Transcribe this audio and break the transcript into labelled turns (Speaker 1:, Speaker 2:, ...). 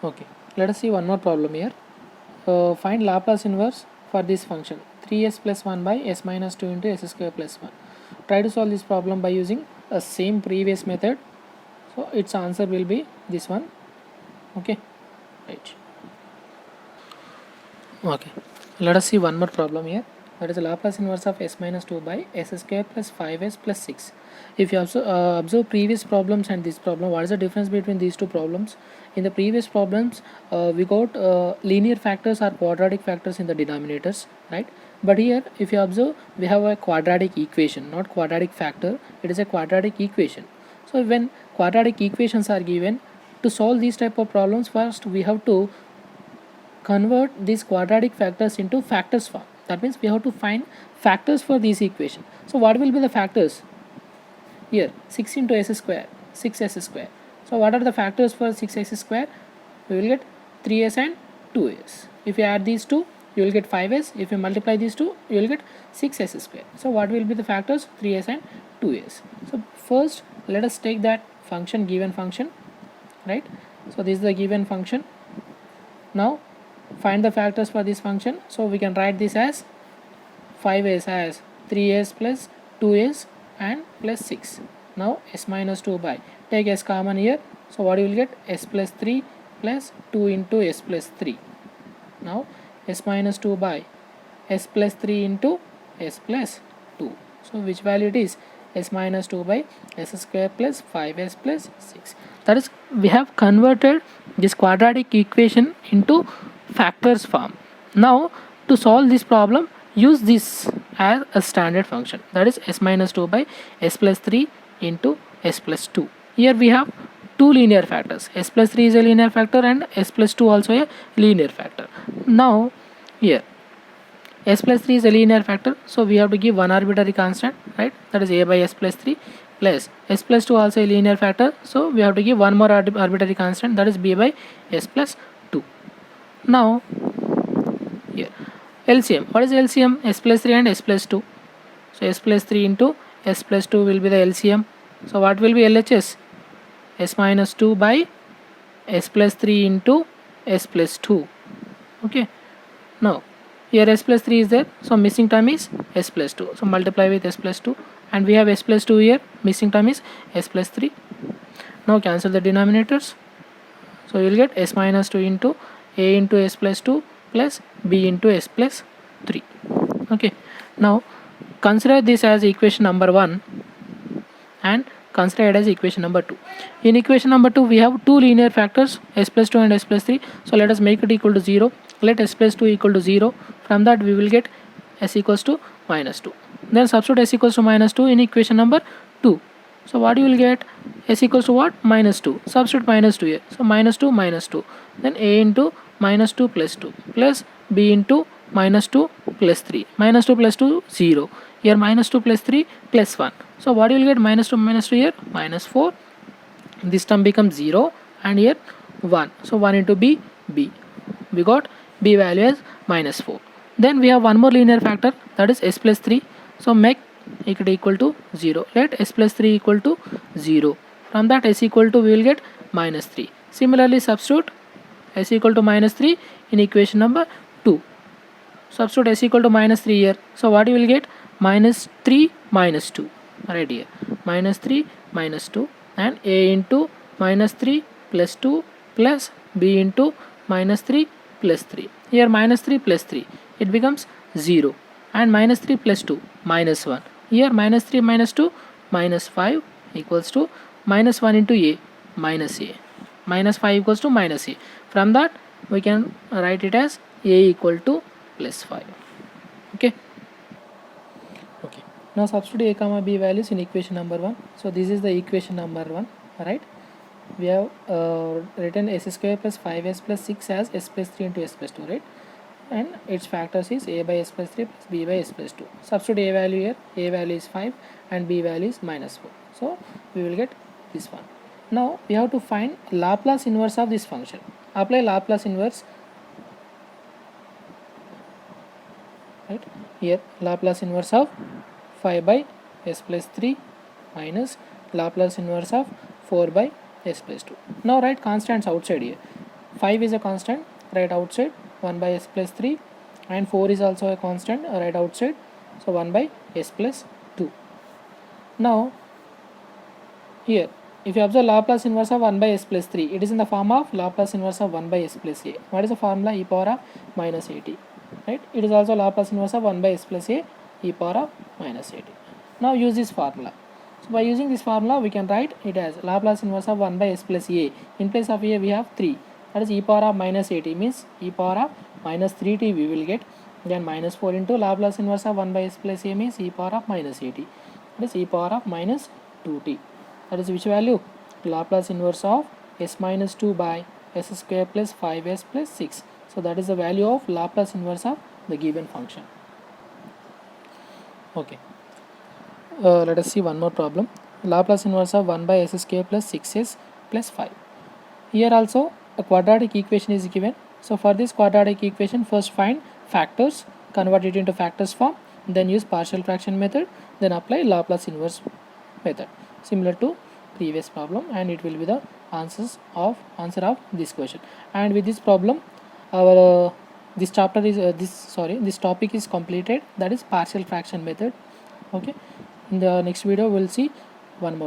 Speaker 1: Okay, let us see one more problem here. Find Laplace inverse for this function 3s plus 1 by s minus 2 into s square plus 1. Try to solve this problem by using a same previous method. So its answer will be this one. Okay, right. Okay, let us see one more problem here. That is the Laplace inverse of s minus 2 by s square plus 5s plus 6. If you observe previous problems and this problem, what is the difference between these two problems? In the previous problems, we got linear factors or quadratic factors in the denominators, right? But here, if you observe, we have a quadratic equation, not quadratic factor. It is a quadratic equation. So when quadratic equations are given, to solve these type of problems, first we have to convert these quadratic factors into factors form. That means we have to find factors for this equation. So what will be the factors? Here 6 into s square, 6s square. So what are the factors for 6s square? We will get 3s and 2s. If you add these two, you will get 5s. If you multiply these two, you will get 6s square. So what will be the factors? 3s and 2s. So first let us take that function, given function, right? So this is the given function. Now find the factors for this function. So we can write this as 5s as 3s plus 2s and plus 6. Now s minus 2 by, take s common here. So what you will get? S plus 3 plus 2 into s plus 3. Now s minus 2 by s plus 3 into s plus 2. So which value it is? S minus 2 by s square plus 5s plus 6. That is, we have converted this quadratic equation into factors form. Now to solve this problem, use this as a standard function, that is s minus 2 by s plus 3 into s plus 2. Here we have two linear factors. S plus 3 is a linear factor and s plus 2 also a linear factor. Now here s plus 3 is a linear factor, so we have to give one arbitrary constant, right? That is a by s plus 3 plus s plus 2 also a linear factor, so we have to give one more arbitrary constant, that is b by s plus 2. Now here LCM, what is LCM? S plus 3 and s plus 2. So s plus 3 into s plus 2 will be the LCM. So what will be LHS? S minus 2 by s plus 3 into s plus 2. Okay, now here s plus 3 is there, so missing term is s plus 2. So multiply with s plus 2, and we have s plus 2 here, missing term is s plus 3. Now cancel the denominators. So you will get s minus 2 into a into s plus 2 plus b into s plus 3. Okay, now consider this as equation number 1 and consider it as equation number 2. In equation number 2 we have two linear factors, s plus 2 and s plus 3. So let us make it equal to 0. Let s plus 2 equal to 0. From that we will get s equals to minus 2. Then substitute s equals to minus 2 in equation number 2. So what you will get? S equals to what? Minus 2. Substitute minus 2 here. So minus 2 minus 2. Then a into minus 2 plus 2 plus b into minus 2 plus 3. Minus 2 plus 2 0. Here minus 2 plus 3 plus 1. So what you will get? Minus 2 minus 2 here? Minus 4. This term becomes 0 and here 1. So 1 into b, b. We got b value as minus 4. Then we have one more linear factor, that is s plus 3. So make it equal to 0. Let s plus 3 equal to 0. From that s equal to, we will get minus 3. Similarly substitute s equal to minus 3 in equation number 2. Substitute s equal to minus 3 here. So what you will get? Minus 3 minus 2 right here. Minus 3 minus 2 and a into minus 3 plus 2 plus b into minus 3 plus 3. Here minus 3 plus 3, it becomes 0, and minus 3 plus 2 minus 1. Here minus 3 minus 2 minus 5 equals to minus 1 into a, minus a. Minus 5 equals to minus a. From that we can write it as a equal to plus 5. Okay. Okay. Now substitute a comma b values in equation number 1. So this is the equation number 1, right? We have written s square plus 5s plus 6 as s plus 3 into s plus 2, right? And its factors is a by s plus 3 plus b by s plus 2. Substitute a value here. A value is 5 and b value is minus 4. So we will get this one. Now we have to find Laplace inverse of this function. Apply Laplace inverse. Right here, Laplace inverse of 5 by s plus 3 minus Laplace inverse of 4 by s plus 2. Now write constants outside here. 5 is a constant, right outside 1 by s plus 3, and 4 is also a constant, right outside, so 1 by s plus 2. Now here, if you observe Laplace inverse of 1 by s plus 3, it is in the form of Laplace inverse of 1 by s plus a. What is the formula? E power of minus at. Right? It is also Laplace inverse of 1 by s plus a, e power of minus at. Now use this formula. So by using this formula, we can write it as Laplace inverse of 1 by s plus a. In place of a, we have 3. That is e power of minus at, means e power of minus 3t we will get. Then minus 4 into Laplace inverse of 1 by s plus a means e power of minus at. That is e power of minus 2t. That is which value? Laplace inverse of s minus 2 by s square plus 5s plus 6. So that is the value of Laplace inverse of the given function. Okay. Let us see one more problem. Laplace inverse of 1 by s square plus 6s plus 5. Here also a quadratic equation is given. So for this quadratic equation, first find factors, convert it into factors form, then use partial fraction method, then apply Laplace inverse method, similar to previous problem, and it will be the answer of this question. And with this problem, our this chapter is this topic is completed, that is partial fraction method. Okay, in the next video we'll see one more